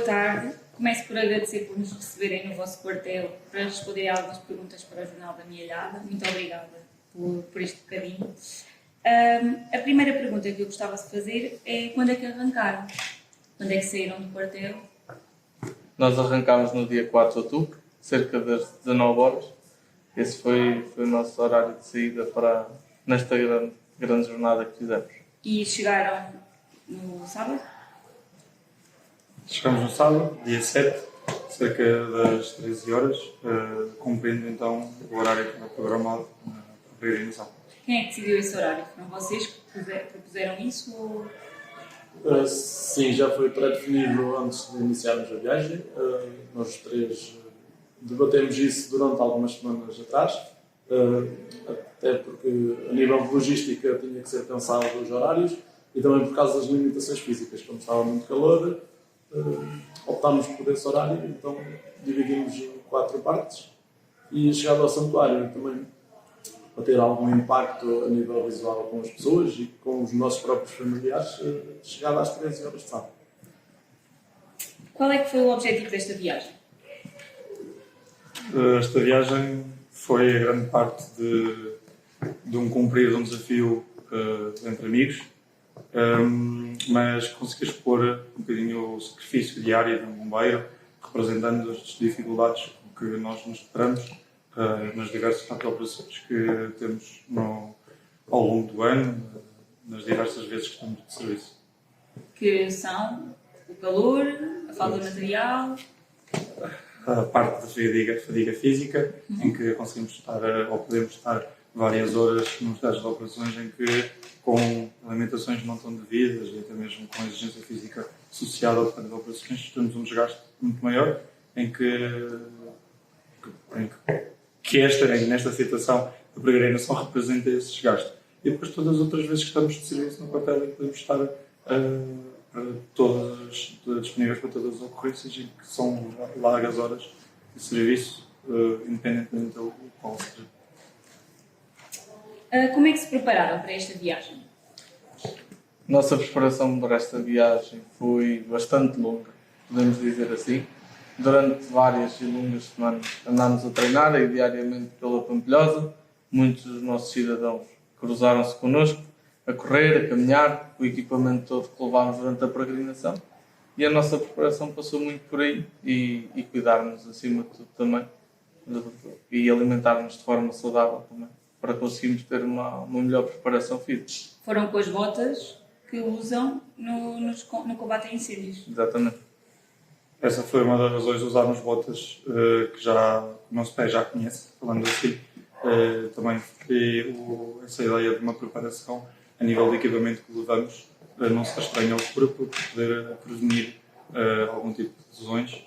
tarde. Começo por agradecer por nos receberem no vosso quartel para responderem algumas perguntas para o Jornal da Mielhada. Muito obrigada por este bocadinho. A primeira pergunta que eu gostava de fazer é quando é que arrancaram? Quando é que saíram do quartel? Nós arrancámos no dia 4 de outubro, cerca das 19 horas. Esse foi o nosso horário de saída nesta grande jornada que fizemos. E chegaram no sábado? Chegamos no sábado, dia 7, cerca das 13 horas, cumprindo então o horário que foi programado para a peregrinação. Quem é que decidiu esse horário? Foram vocês que propuseram isso? Ou... Sim, já foi pré-definido antes de iniciarmos a viagem. Nós três debatemos isso durante algumas semanas atrás, até porque a nível de logística tinha que ser pensado os horários e também por causa das limitações físicas. Como estava muito calor, optámos por esse horário, então dividimos em 4 partes e chegado ao santuário também para ter algum impacto a nível visual com as pessoas e com os nossos próprios familiares, chegado às 13 horas de sábado. Qual é que foi o objetivo desta viagem? Esta viagem foi a grande parte de um cumprir um desafio entre amigos, mas consegui expor um bocadinho o sacrifício diário de um bombeiro, representando as dificuldades com que nós nos deparamos nas diversas operações que temos ao longo do ano, nas diversas vezes que estamos de serviço. Que são o calor, a falta de material... A parte da fadiga física, em que conseguimos estar, ou podemos estar várias horas nos testes de operações em que, com alimentações não tão devidas e até mesmo com a exigência física associada ao plano de operações, temos um desgaste muito maior, nesta situação a peregrinação representa esse desgaste. E depois todas as outras vezes que estamos de serviço no quartel e podemos estar disponíveis para todas as ocorrências e que são largas horas de serviço, independentemente do qual seja. Como é que se prepararam para esta viagem? Nossa preparação para esta viagem foi bastante longa, podemos dizer assim. Durante várias e longas semanas andámos a treinar aí diariamente pela Pampilhosa. Muitos dos nossos cidadãos cruzaram-se connosco, a correr, a caminhar, o equipamento todo que levámos durante a peregrinação. E a nossa preparação passou muito por aí e cuidar-nos acima de tudo também e alimentar-nos de forma saudável também, para conseguirmos ter uma melhor preparação física. Foram com as botas que usam no combate a incêndios. Exatamente. Essa foi uma das razões de usarmos botas que o nosso pé já conhece, falando assim. Também essa ideia de uma preparação a nível de equipamento que levamos não se estranha ao corpo para poder prevenir algum tipo de lesões.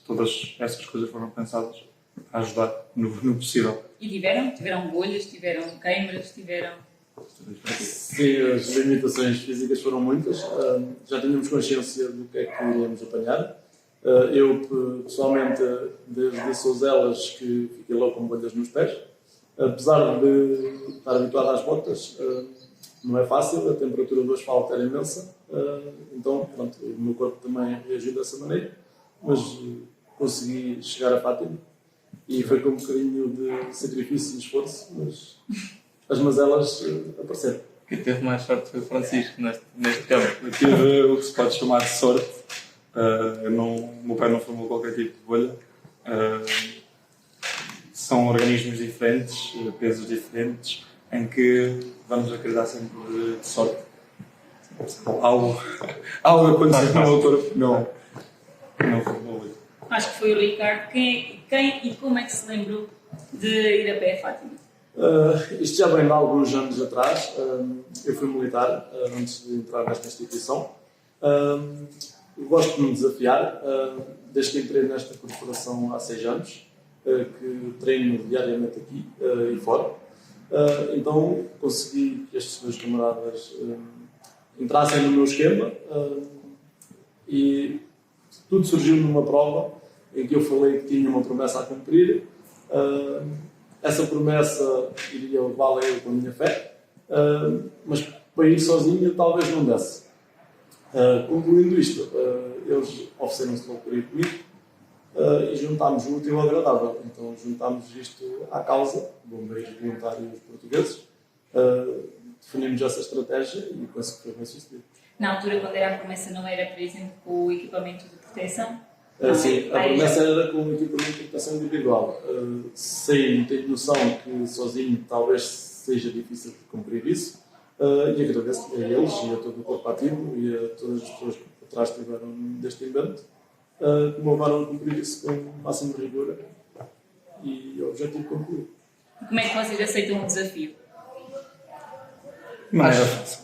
Todas essas coisas foram pensadas a ajudar no possível. E tiveram bolhas, tiveram queimbras, tiveram... Sim, as limitações físicas foram muitas. Já tínhamos consciência do que é que iríamos apanhar. Eu, pessoalmente, desde Souzelas, que fiquei logo com bolhas nos pés. Apesar de estar habituado às botas, não é fácil, a temperatura do asfalto era imensa. Então, pronto, o meu corpo também reagiu dessa maneira. Mas consegui chegar a Fátima. E foi com um bocadinho de sacrifício e esforço, mas as mazelas apareceram. Quem teve mais sorte foi o Francisco neste campo. Eu tive o que se pode chamar de sorte. O meu pé não formou qualquer tipo de bolha. São organismos diferentes, pesos diferentes, em que vamos acreditar sempre de sorte. Algo aconteceu no meu corpo, não formou bolha. Acho que foi o Ricardo. Quem e como é que se lembrou de ir a pé a Fátima? Isto já vem de alguns anos atrás. Eu fui militar antes de entrar nesta instituição. Gosto de me desafiar, desde que entrei nesta corporação há 6 anos, que treino diariamente aqui e fora. Então consegui que estes meus camaradas entrassem no meu esquema e tudo surgiu numa prova em que eu falei que tinha uma promessa a cumprir. Essa promessa iria levá-la eu com a minha fé, mas para ir sozinho talvez não desse. Concluindo isto, eles ofereceram-se logo por ir comigo e juntámos o útil ao agradável. Então juntámos isto à causa, bombeiros voluntários portugueses, definimos essa estratégia e penso que foi bem sucedido. Na altura, quando era a promessa, não era, por exemplo, com o equipamento de proteção? Sim, a promessa era com o equipamento de proteção individual. Tenho noção que sozinho talvez seja difícil de cumprir isso e agradeço a eles e a todo o corpo ativo e a todas as pessoas que por trás estiveram deste invento que me levaram a cumprir isso com o máximo rigor e o objetivo concluído. Como é que vocês aceitam o desafio?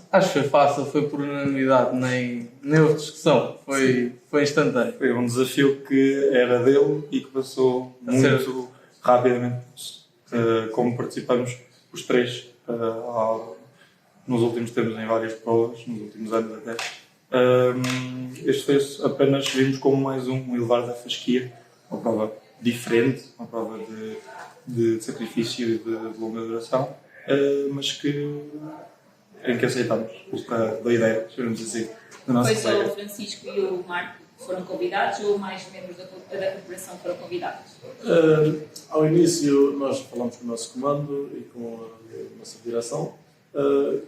Acho que foi fácil, foi por unanimidade, nem houve discussão, foi instantâneo. Foi um desafio que era dele e que passou muito rapidamente, como participamos os três nos últimos tempos em várias provas, nos últimos anos até. Este foi apenas, vimos como mais um elevar da fasquia, uma prova diferente, uma prova de sacrifício e de longa duração, mas em que aceitamos da ideia, digamos assim. Foi só o Francisco e o Marco que foram convidados ou mais membros da corporação foram convidados? Ao início nós falamos com o nosso comando e com a nossa direção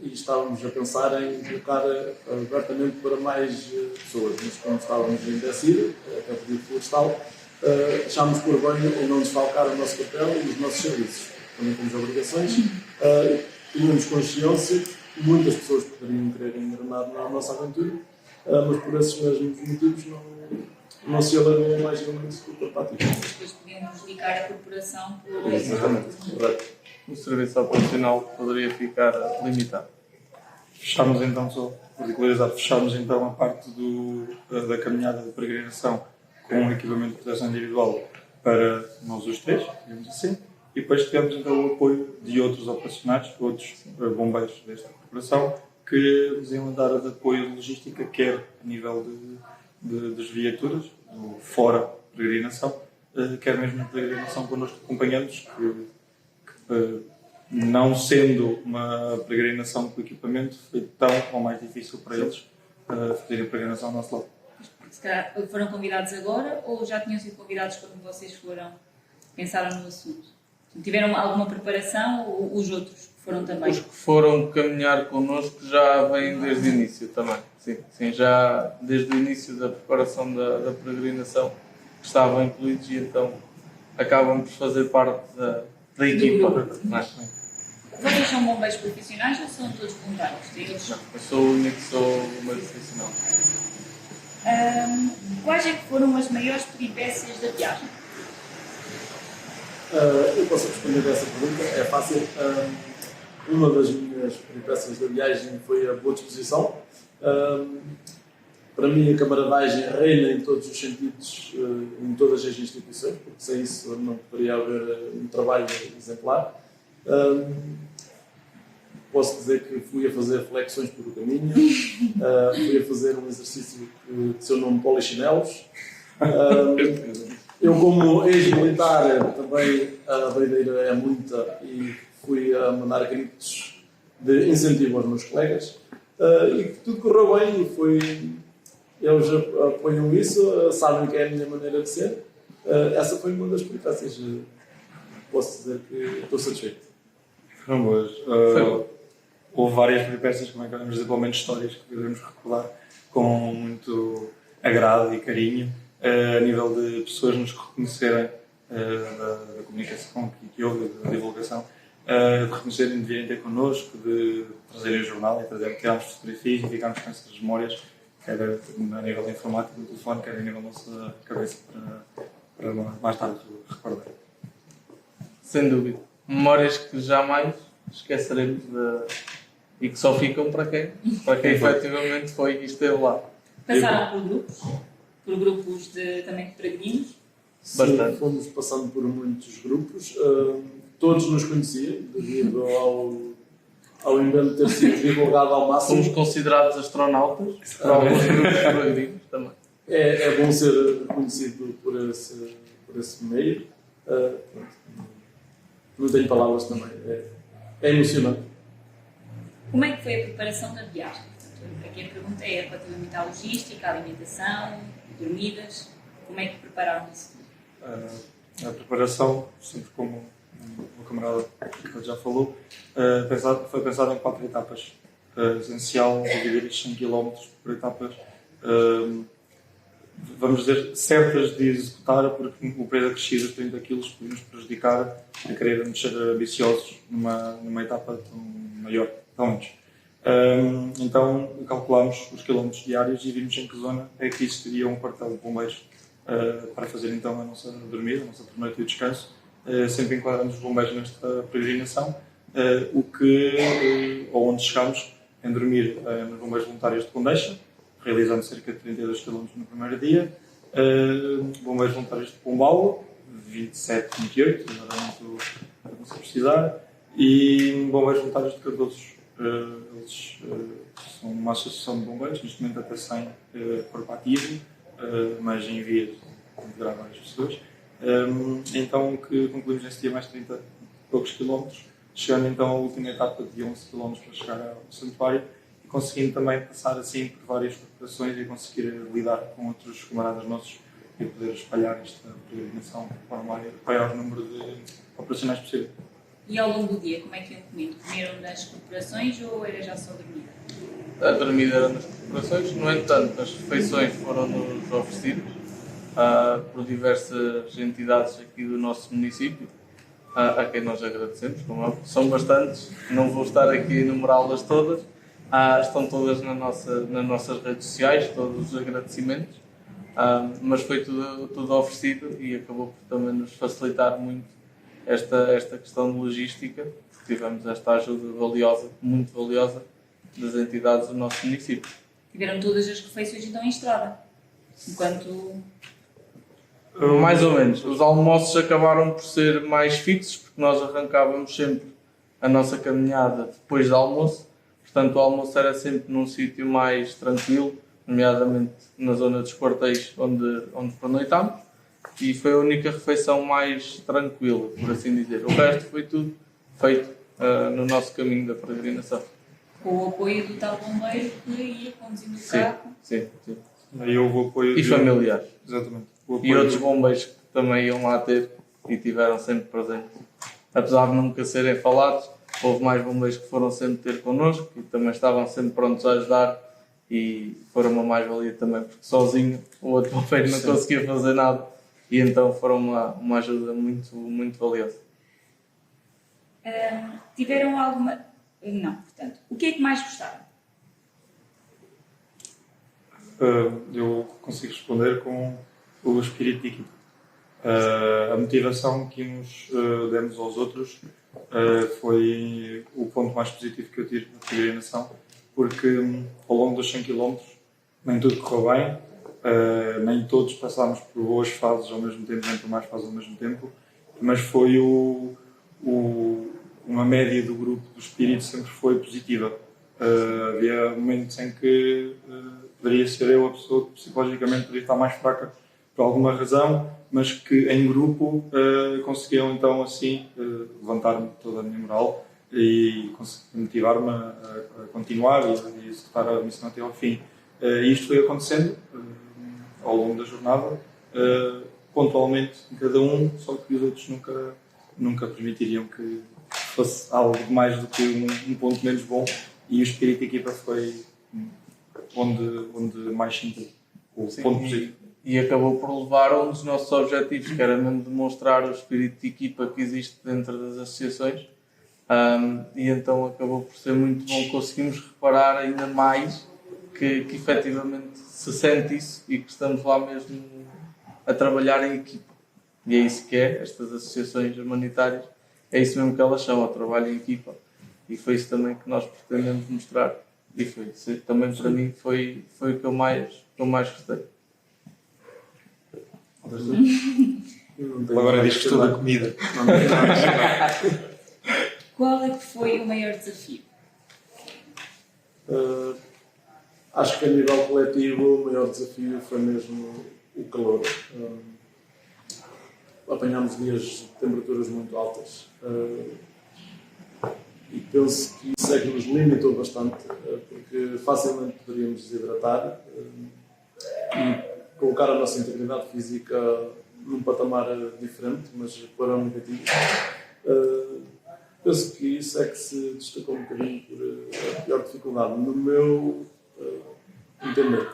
e estávamos a pensar em colocar abertamente para mais pessoas, mas como estávamos em descida, até pedido florestal, achámos por bem não desfalcar o nosso papel e os nossos serviços. Também temos obrigações, tínhamos consciência que muitas pessoas poderiam querer engrenar na nossa aventura, mas por esses mesmos motivos não se alargou mais elementos do corpo ativo. Depois podiam prejudicar a corporação por... Exatamente, correto. O serviço operacional poderia ficar limitado. Fechámos então, só particularizar, fechámos então a parte da caminhada de peregrinação com um equipamento de proteção individual para nós os três, digamos assim, e depois tivemos então o apoio de outros operacionais, outros bombeiros desta corporação, que nos iam dar de apoio de logística, quer a nível das viaturas, do fora peregrinação, quer mesmo a peregrinação connosco acompanhantes, que não sendo uma peregrinação com equipamento, foi tão ou mais difícil para eles fazerem a peregrinação ao nosso lado. Se calhar foram convidados agora ou já tinham sido convidados quando vocês pensaram no assunto? Tiveram alguma preparação ou os outros que foram também? Os que foram caminhar connosco já vêm desde o início também. Sim, já desde o início da preparação da peregrinação estavam incluídos e então acabam por fazer parte da equipa. Não é? Vocês são bombeiros profissionais ou são todos voluntários? Eu sou o único que sou bombeiro profissional. Quais é que foram as maiores peripécias da viagem? Eu posso responder a essa pergunta, é fácil. Uma das minhas peripécias da viagem foi a boa disposição. Para mim, a camaradagem reina em todos os sentidos, em todas as instituições, porque sem isso não poderia haver um trabalho exemplar. Posso dizer que fui a fazer flexões por o caminho, fui a fazer um exercício que de seu nome polichinelos. Eu, como ex-militar, também a doideira é muita e fui a mandar gritos de incentivo aos meus colegas e que tudo correu bem e eles apoiam isso, sabem que é a minha maneira de ser. Essa foi uma das peripécias. Posso dizer que estou satisfeito. Foram boas. Houve várias peripécias, como é que podemos dizer, pelo menos histórias que podemos recordar com muito agrado e carinho, a nível de pessoas nos reconhecerem da comunicação que houve, da divulgação, de reconhecerem, de virem ter connosco, de trazerem o jornal e tirarmos fotografias e ficarmos com essas memórias, quer a nível informático do telefone, quer a nível da nossa cabeça, para mais tarde recordar. Sem dúvida. Memórias que jamais esqueceremos e que só ficam para quem efetivamente foi e esteve lá. Passaram por grupos também de peregrinos? Sim, fomos passando por muitos grupos. Todos nos conheciam, devido ao invento ter sido divulgado ao máximo. Somos considerados astronautas para alguns grupos de peregrinos também. É bom ser conhecido por esse meio. Não tenho palavras também. É emocionante. Como é que foi a preparação da viagem? Portanto, aqui a pergunta é relativamente à logística, à alimentação. dormidas? Como é que prepararam isso? A preparação, sempre como o camarada já falou, foi pensado em 4 etapas. Essencial dividir estes 100 km por etapas, vamos dizer, certas de executar, porque o peso acrescido dos 30 kg pode nos prejudicar a querermos ser ambiciosos numa etapa tão maior, tão antes. Então calculamos os quilómetros diários e vimos em que zona é que existiria um quartel de bombeiros para fazer então a nossa dormida, a nossa pernoite e o descanso. Sempre enquadramos os bombeiros nesta peregrinação, onde chegamos em dormir nos bombeiros voluntários de Condeixa, realizando cerca de 32 km no primeiro dia, bombeiros voluntários de Pombal, 27, 28, agora não sei precisar, e bombeiros voluntários de Cardoso. Eles são uma associação de bombeiros, neste momento até 100 corpo ativo, mas em vias de integrar várias pessoas. Então que concluímos nesse dia mais 30 e poucos quilómetros, chegando então à última etapa de 11 km para chegar ao santuário e conseguindo também passar assim por várias corporações e conseguir lidar com outros camaradas nossos e poder espalhar esta peregrinação para o maior número de operacionais possível. E ao longo do dia, como é que iam comendo? Comeram nas corporações ou era já só dormida? A dormida era nas corporações, no entanto, as refeições foram-nos oferecidas por diversas entidades aqui do nosso município, a quem nós agradecemos, como é. São bastantes, não vou estar aqui a enumerá-las todas, estão todas nas nossas redes sociais, todos os agradecimentos, mas foi tudo oferecido e acabou por também nos facilitar muito esta questão de logística, porque tivemos esta ajuda valiosa, muito valiosa, das entidades do nosso município. Tiveram todas as refeições então em estrada, enquanto... Mais ou menos. Os almoços acabaram por ser mais fixos, porque nós arrancávamos sempre a nossa caminhada depois do almoço, portanto o almoço era sempre num sítio mais tranquilo, nomeadamente na zona dos quartéis onde pernoitámos, e foi a única refeição mais tranquila, por assim dizer. O resto foi tudo feito no nosso caminho da peregrinação. Com o apoio do tal bombeiro que ia conduzindo o carro. Sim. Aí houve o apoio E familiares. Exatamente. E outros bombeiros que também iam lá ter e tiveram sempre presentes. Apesar de nunca serem falados, houve mais bombeiros que foram sempre ter connosco e também estavam sempre prontos a ajudar e foram uma mais-valia também, porque sozinho o outro bombeiro não conseguia fazer nada e então foram uma ajuda muito, muito valiosa. Tiveram alguma... Não, portanto, o que é que mais gostaram? Eu consigo responder com o espírito de equipa. A motivação que nos demos aos outros foi o ponto mais positivo que eu tive na peregrinação, porque ao longo dos 100 km nem tudo correu bem, nem todos passámos por boas fases ao mesmo tempo, nem por mais fases ao mesmo tempo, mas foi uma média do grupo do espírito sempre foi positiva. Havia momentos em que poderia ser eu a pessoa que psicologicamente poderia estar mais fraca por alguma razão, mas que em grupo conseguiam então assim levantar-me toda a minha moral e motivar-me a continuar e executar a missão até ao fim. Isto foi acontecendo ao longo da jornada, pontualmente em cada um, só que os outros nunca permitiriam que fosse algo mais do que um ponto menos bom, e o espírito de equipa foi onde mais senti o ponto positivo. E acabou por levar a um dos nossos objetivos, que era mesmo demonstrar o espírito de equipa que existe dentro das associações, e então acabou por ser muito bom. Conseguimos reparar ainda mais que efetivamente se sente isso e que estamos lá mesmo a trabalhar em equipa. E é isso que é, estas associações humanitárias, é isso mesmo que elas são, o trabalho em equipa. E foi isso também que nós pretendemos mostrar. E foi também para mim foi o que eu mais gostei. Agora diz que estou da comida. Qual é que foi o maior desafio? Acho que a nível coletivo o maior desafio foi mesmo o calor. Apanhámos dias de temperaturas muito altas e penso que isso é que nos limitou bastante, porque facilmente poderíamos desidratar e colocar a nossa integridade física num patamar diferente, mas para um negativo. Penso que isso é que se destacou um bocadinho por a pior dificuldade, no meu entender.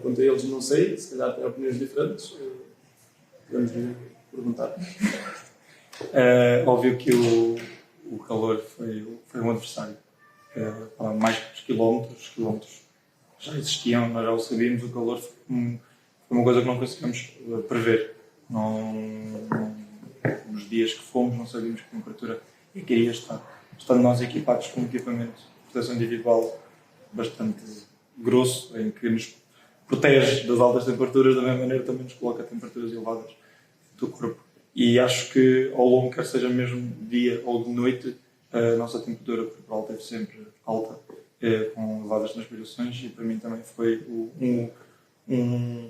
Quanto a eles, não sei, se calhar têm opiniões diferentes, podemos lhe perguntar. Óbvio que o calor foi um adversário. Mais que os quilómetros já existiam, nós já o sabíamos, o calor foi uma coisa que não conseguimos prever. Nos dias que fomos, não sabíamos que temperatura é que iria estar. Estando nós equipados com um equipamento de proteção individual bastante grosso, em que nos protege das altas temperaturas, da mesma maneira também nos coloca a temperaturas elevadas do corpo. E acho que ao longo, quer seja mesmo dia ou de noite, a nossa temperatura corporal esteve sempre alta, com elevadas transpirações, e para mim também foi um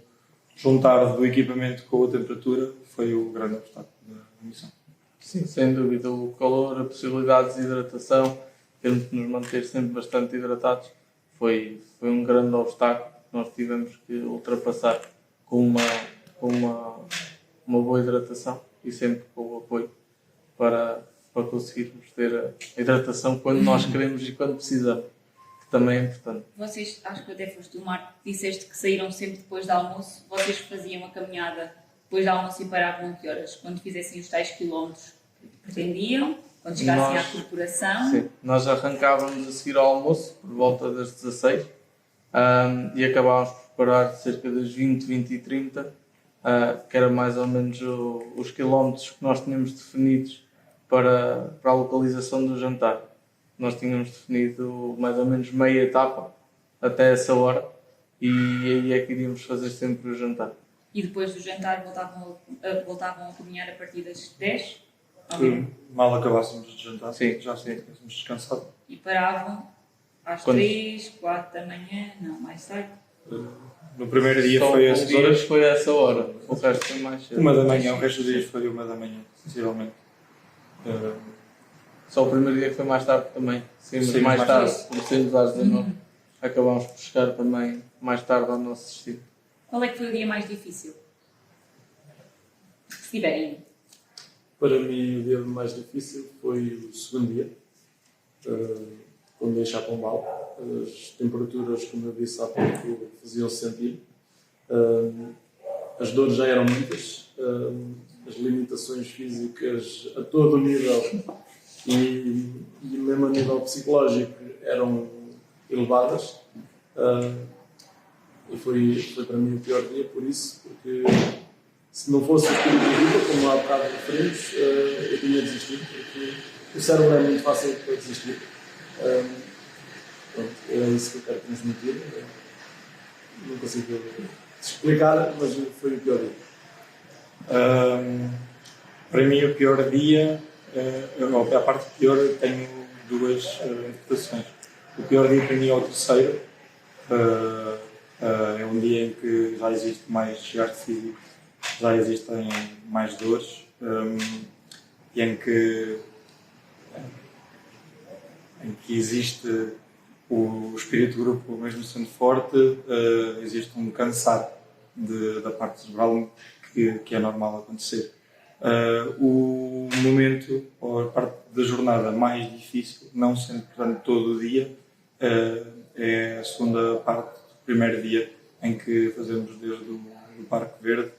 juntar do equipamento com a temperatura foi o grande obstáculo da missão. Sim, sem dúvida, o calor, a possibilidade de desidratação, termos de nos manter sempre bastante hidratados, foi um grande obstáculo que nós tivemos que ultrapassar com uma boa hidratação e sempre com o apoio para conseguirmos ter a hidratação quando nós queremos e quando precisamos, que também é importante. Vocês, acho que até foste do Marco, disseste que saíram sempre depois do almoço. Vocês faziam a caminhada depois do almoço e paravam a que horas? Quando fizessem os tais quilómetros, pretendiam? Quando chegassem à corporação? Sim, nós arrancávamos a seguir ao almoço por volta das 16 e acabávamos por parar cerca das 20, 20 e 30, que era mais ou menos os quilómetros que nós tínhamos definidos para a localização do jantar. Nós tínhamos definido mais ou menos meia etapa até essa hora e aí é que iríamos fazer sempre o jantar. E depois do jantar voltavam a caminhar a partir das 10? Mal acabássemos de jantar, sim, já tínhamos descansado. E paravam às 3, 4 da manhã, não, mais tarde. No primeiro dia Só foi uns dias foi essa hora, o resto foi mais cedo. 1 da manhã, o resto dos dias foi 1 da manhã, sensivelmente. Só o primeiro dia que foi mais tarde também. Saímos mais tarde, saímos às 19. Acabámos por chegar também mais tarde ao nosso destino. Qual é que foi o dia mais difícil? Se tiverem. Para mim, o dia mais difícil foi o segundo dia, quando em Chapombal. As temperaturas, como eu disse há pouco, faziam-se sentir. As dores já eram muitas, as limitações físicas a todo o nível e mesmo a nível psicológico eram elevadas. E foi para mim o pior dia por isso, porque se não fosse o espírito de vida, como há bocado referimos, eu tinha desistido, porque o cérebro é muito fácil para desistir. Pronto, é isso que eu quero transmitir. Não consigo explicar, mas foi o pior dia. Para mim, o pior dia, a parte pior, eu tenho duas interpretações. O pior dia para mim é o terceiro. É um dia em que já existe mais desgaste físico, já existem mais dores, e em que existe o espírito de grupo, mesmo sendo forte, existe um cansar da parte cerebral que é normal acontecer. O momento, ou a parte da jornada mais difícil, não sendo portanto todo o dia, é a segunda parte do primeiro dia, em que fazemos desde o Parque Verde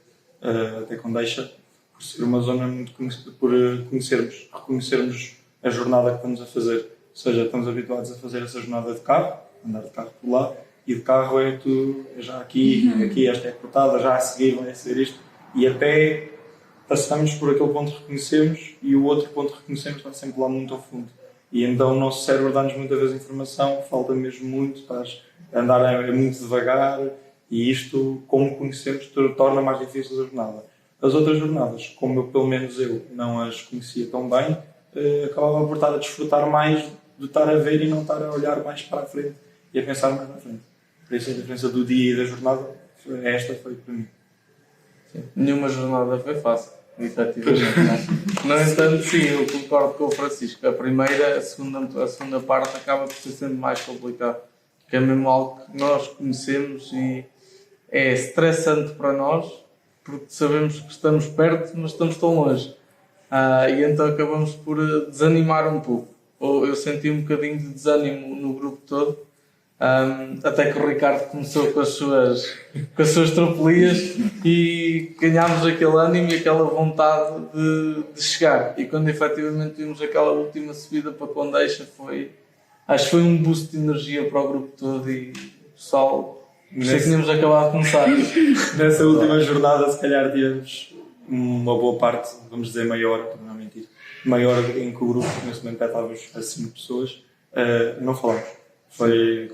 até Condeixa, por ser uma zona muito conhecida, por reconhecermos a jornada que estamos a fazer. Ou seja, estamos habituados a fazer essa jornada de carro, andar de carro por lá, e de carro é já aqui, esta é cortada, já a seguir vai ser isto, e a pé passamos por aquele ponto que reconhecemos e o outro ponto que reconhecemos está sempre lá muito ao fundo. E então o nosso cérebro dá-nos muitas vezes informação, falta mesmo muito, estás a andar muito devagar, e isto, como conhecemos, torna mais difícil a jornada. As outras jornadas, como pelo menos eu não as conhecia tão bem, acabava por estar a desfrutar mais de estar a ver e não estar a olhar mais para a frente e a pensar mais na frente. Por isso a diferença do dia e da jornada, esta foi para mim. Sim. Nenhuma jornada foi fácil, efetivamente. No entanto, sim, eu concordo com o Francisco. A primeira, a segunda parte acaba por ser sempre mais complicado. Que é mesmo algo que nós conhecemos e é estressante para nós, porque sabemos que estamos perto, mas estamos tão longe. E então acabamos por desanimar um pouco. Ou eu senti um bocadinho de desânimo no grupo todo, até que o Ricardo começou com as suas tropelias e ganhámos aquele ânimo e aquela vontade de chegar. E quando efetivamente vimos aquela última subida para Condeixa, acho que foi um boost de energia para o grupo todo e o pessoal. Sei que tínhamos acabado de começar. Nessa última jornada, se calhar tivemos uma boa parte, vamos dizer maior, para não mentir, maior em que o grupo, nesse momento, já estávamos a 5 pessoas, não falamos.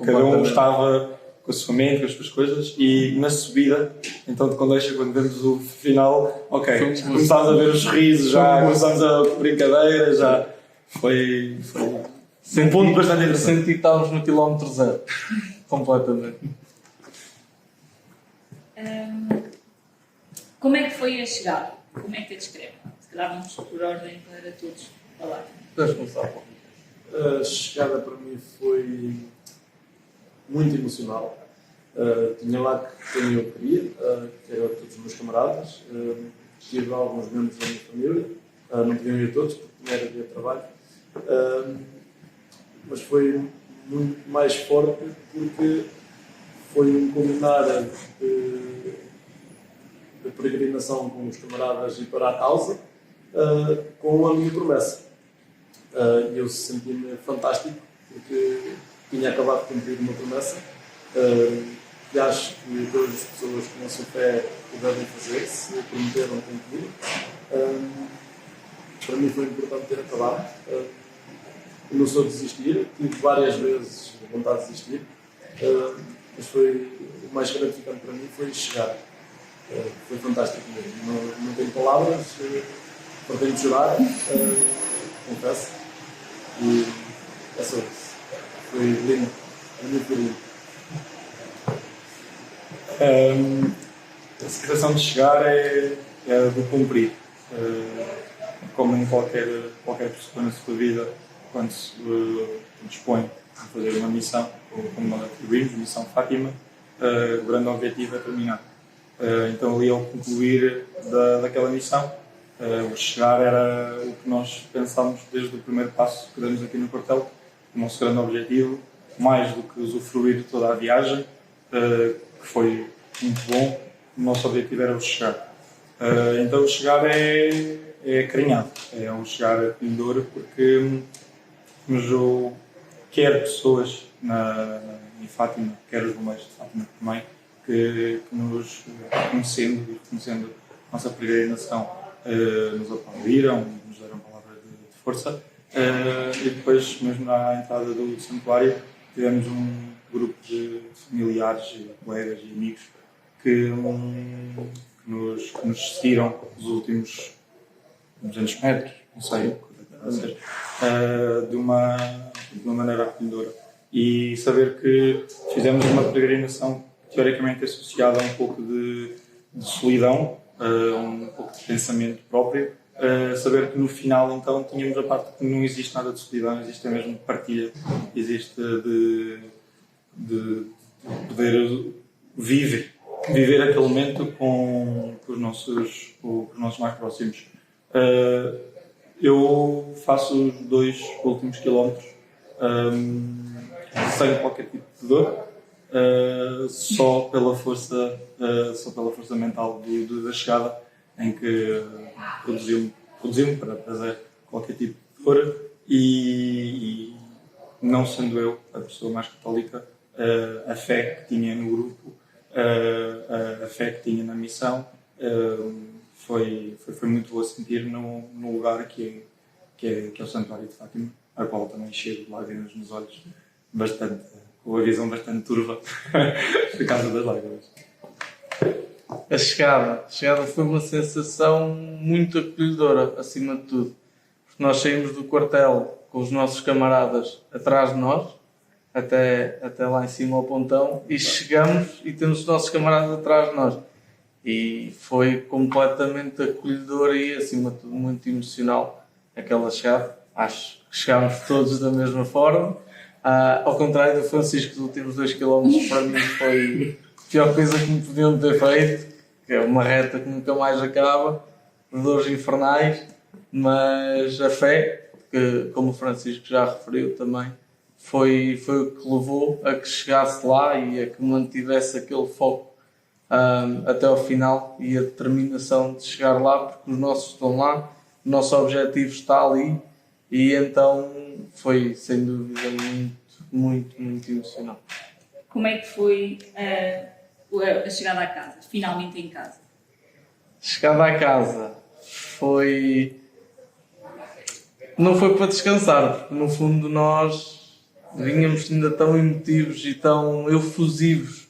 Cada um estava com a sua mente, com as suas coisas, e na subida, então de Condeixa, quando vemos o final, ok, começámos a ver os risos, já começámos a brincadeira, já foi um ponto bastante interessante. Senti que estávamos no quilómetro zero, completamente. Como é que foi a chegada? Como é que a descreve? Se calhar vamos por ordem para todos falar. Deixa começar. A chegada para mim foi muito emocional. Tinha lá quem eu queria, que eram todos os meus camaradas. Tive alguns membros da minha família, não podiam ir todos porque não era dia de trabalho. Mas foi muito mais forte porque foi um combinar de peregrinação com os camaradas e para a causa, com a minha promessa. E eu senti-me fantástico porque tinha acabado de cumprir uma promessa e acho que todas as pessoas que não são fé o devem fazer, se prometeram cumprir. Para mim foi importante ter acabado. Eu não sou de desistir, tive várias vezes vontade de desistir, mas foi o mais gratificante para mim foi chegar. Foi fantástico mesmo. Não tenho palavras, pretendo chorar, confesso. E é só isso. Foi lindo. É muito lindo. A sensação de chegar é de cumprir. Como em qualquer pessoa na sua vida, quando se dispõe a fazer uma missão, como atribuímos, missão Fátima, o grande objetivo é terminar. Então ali ao concluir daquela missão, o chegar era o que nós pensámos desde o primeiro passo que demos aqui no quartel, o nosso grande objetivo, mais do que usufruir de toda a viagem, que foi muito bom, o nosso objetivo era o chegar. Então o chegar é acarinhado, é um chegar acolhedor porque quer pessoas em Fátima, quer os bombeiros de Fátima também, que nos reconhecendo a nossa peregrinação, nos aplaudiram, nos deram palavras de força. E depois, mesmo na entrada do santuário, tivemos um grupo de familiares, colegas e amigos que nos seguiram os últimos 200 metros, não sei, de uma maneira acolhedora. E saber que fizemos uma peregrinação teoricamente associada a um pouco de solidão, um pouco de pensamento próprio, saber que no final então tínhamos a parte que não existe nada de solidão, existe mesmo partilha, existe de poder viver aquele momento com os nossos mais próximos. Eu faço os 2 últimos quilómetros sem qualquer tipo de dor, só pela força mental da chegada, em que produziu-me para trazer qualquer tipo de dor e não sendo eu a pessoa mais católica, a fé que tinha no grupo, a fé que tinha na missão, foi muito boa sentir no lugar que é o Santuário de Fátima, a qual também cheio de lágrimas nos olhos, com a visão bastante turva por causa das lágrimas. A chegada foi uma sensação muito acolhedora, acima de tudo, porque nós saímos do quartel com os nossos camaradas atrás de nós, até lá em cima ao pontão, e chegamos e temos os nossos camaradas atrás de nós. E foi completamente acolhedora e, acima de tudo, muito emocional aquela chegada. Acho que chegámos todos da mesma forma. Ao contrário do Francisco, os últimos 2 km para mim pior coisa que me podiam ter feito, que é uma reta que nunca mais acaba, de dores infernais, mas a fé, que como o Francisco já referiu também, foi o que levou a que chegasse lá e a que mantivesse aquele foco até ao final e a determinação de chegar lá, porque os nossos estão lá, o nosso objetivo está ali, e então foi sem dúvida muito emocionante. Como é que foi a chegada à casa, finalmente em casa? Chegada à casa não foi para descansar, porque no fundo nós vínhamos ainda tão emotivos e tão efusivos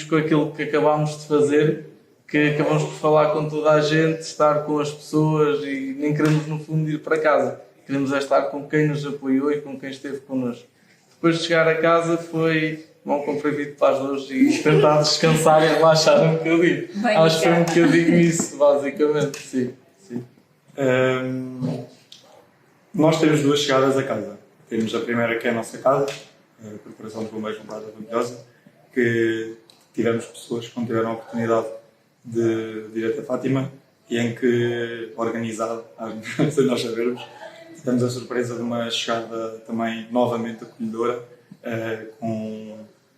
com aquilo que acabámos de fazer, que acabamos por falar com toda a gente, estar com as pessoas e nem queremos no fundo ir para casa. Queremos é estar com quem nos apoiou e com quem esteve connosco. Depois de chegar a casa foi vão comprar vidro para as duas e tentar descansar e relaxar um bocadinho. Acho que foi um bocadinho isso, basicamente, sim. Nós temos duas chegadas a casa. Temos a primeira, que é a nossa casa, a Corporação de Bombeiros Voluntários da Pampilhosa, que tivemos pessoas que não tiveram a oportunidade de ir até Fátima e em que, organizado, sem nós sabermos, tivemos a surpresa de uma chegada também novamente acolhedora,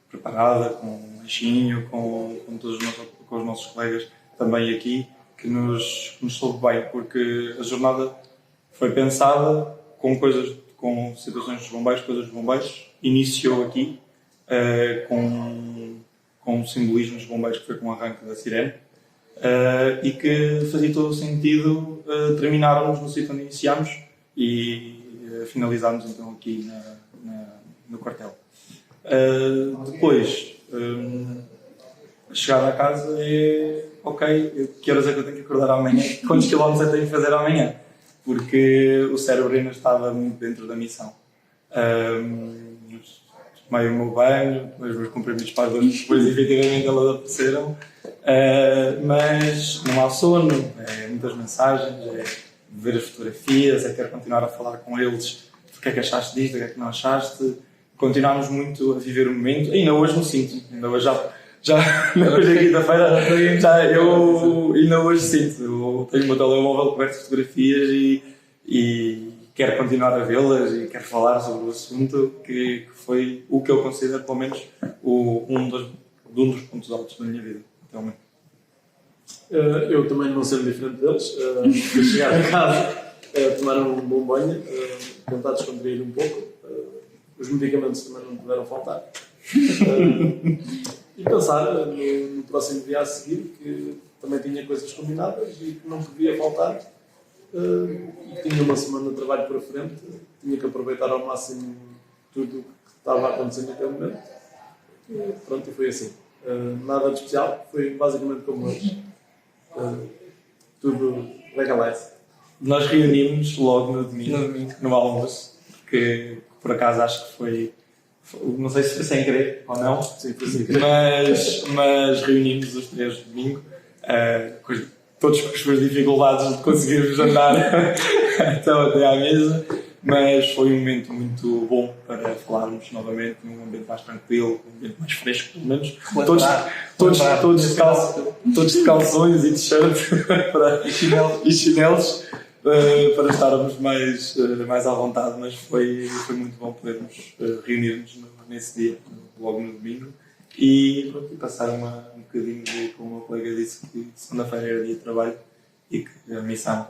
preparada, com um lanchinho, com os nossos colegas também aqui, que nos soube bem, porque a jornada foi pensada com situações dos bombeiros, coisas dos bombeiros, iniciou aqui com um simbolismo dos bombeiros que foi com o arranque da sirene, e que fazia todo o sentido terminarmos no sítio onde iniciámos e finalizarmos então aqui no quartel. Depois, a chegada à casa é ok, que horas é que eu tenho que acordar amanhã? Quantos quilómetros eu tenho que fazer amanhã? Porque o cérebro ainda estava muito dentro da missão. Tomei o meu banho, os meus comprimidos para as dores, depois efetivamente elas apareceram, mas não há sono, é muitas mensagens, é ver as fotografias, é quero continuar a falar com eles, o que é que achaste disto, o que é que não achaste. Continuámos muito a viver o momento, ainda hoje me sinto, ainda hoje hoje é quinta-feira, ainda hoje sinto, eu tenho o meu telemóvel coberto de fotografias e quero continuar a vê-las e quero falar sobre o assunto, que foi o que eu considero pelo menos um dos pontos altos da minha vida, até ao momento. Eu também não sendo diferente deles, de chegar a casa, tomar um bom banho, tentar descontrair um pouco. Os medicamentos também não puderam faltar. E pensar no próximo dia a seguir, que também tinha coisas combinadas e que não podia faltar. E tinha uma semana de trabalho para frente, tinha que aproveitar ao máximo tudo o que estava a acontecer naquele momento. E pronto, e foi assim. Nada de especial, foi basicamente como hoje. Tudo legalize. Nós reunimos logo no domingo, no almoço, que por acaso acho que foi, não sei se foi sem querer ou não, Sim, foi sem querer. mas reunimos os três de domingo, todos com as suas dificuldades de conseguirmos andar então até à mesa, mas foi um momento muito bom para falarmos novamente num ambiente mais tranquilo, um ambiente mais fresco, pelo menos. Todos de calções e t-shirts e chinelos. Para estarmos mais à vontade, mas foi muito bom podermos reunir-nos nesse dia, logo no domingo, e passar um bocadinho de, como o meu colega disse, que segunda-feira era dia de trabalho e que a missão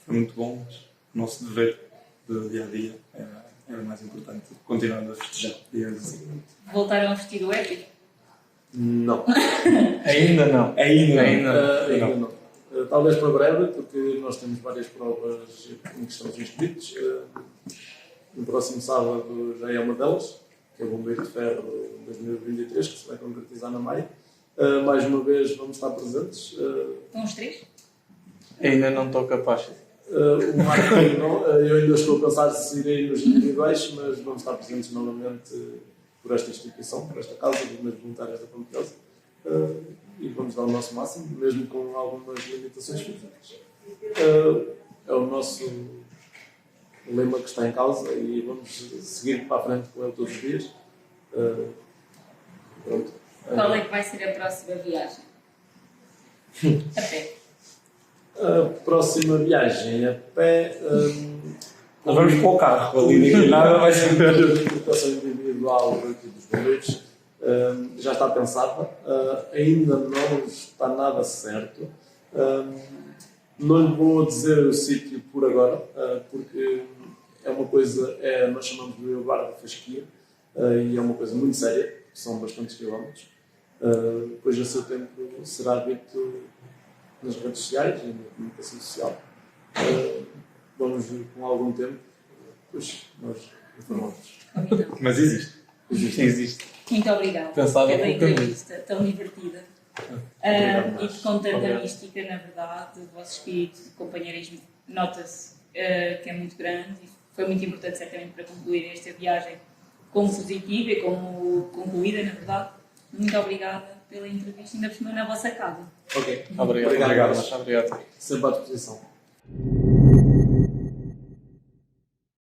foi muito bom, mas o nosso dever do dia-a-dia era mais importante, continuando a festejar, digamos assim. Voltaram a vestir o épico? Não. Ainda não. Ainda não. Talvez para breve, porque nós temos várias provas em que estamos inscritos. No próximo sábado já é uma delas, que é o Bombeiro de Ferro 2023, que se vai concretizar na Maia. Mais uma vez vamos estar presentes. Estão os três? Ainda não estou capaz. O Marco não, eu ainda estou a pensar se irei nos individuais, mas vamos estar presentes novamente por esta instituição, por esta casa dos meus voluntários da Pampilhosa. E vamos dar o nosso máximo, mesmo com algumas limitações físicas. É o nosso lema que está em causa e vamos seguir para a frente com ele todos os dias. Pronto. Qual é que vai ser a próxima viagem? A pé. A próxima viagem a pé. Nós vamos para o carro, ali daqui nada vai ser. A importação individual aqui dos bombeiros já está pensada, ainda não está nada certo. Não lhe vou dizer o sítio por agora, porque é uma coisa, nós chamamos de bar de fasquia, e é uma coisa muito séria, são bastantes quilómetros. Depois, a seu tempo, será dito nas redes sociais e na comunicação social. Vamos ver com algum tempo, depois nós informamos. Combinado. Mas existe. Existe. Muito obrigada Pensava pela pelo caminho. entrevista tão divertida. Obrigado, E com tanta Obrigado. mística, na verdade, o vosso espírito de companheirismo nota-se que é muito grande e foi muito importante, certamente, para concluir esta viagem como positiva e como concluída, na verdade. Muito obrigada pela entrevista, ainda por cima na vossa casa. Ok. Obrigado. Obrigado. Obrigado. Sempre à disposição.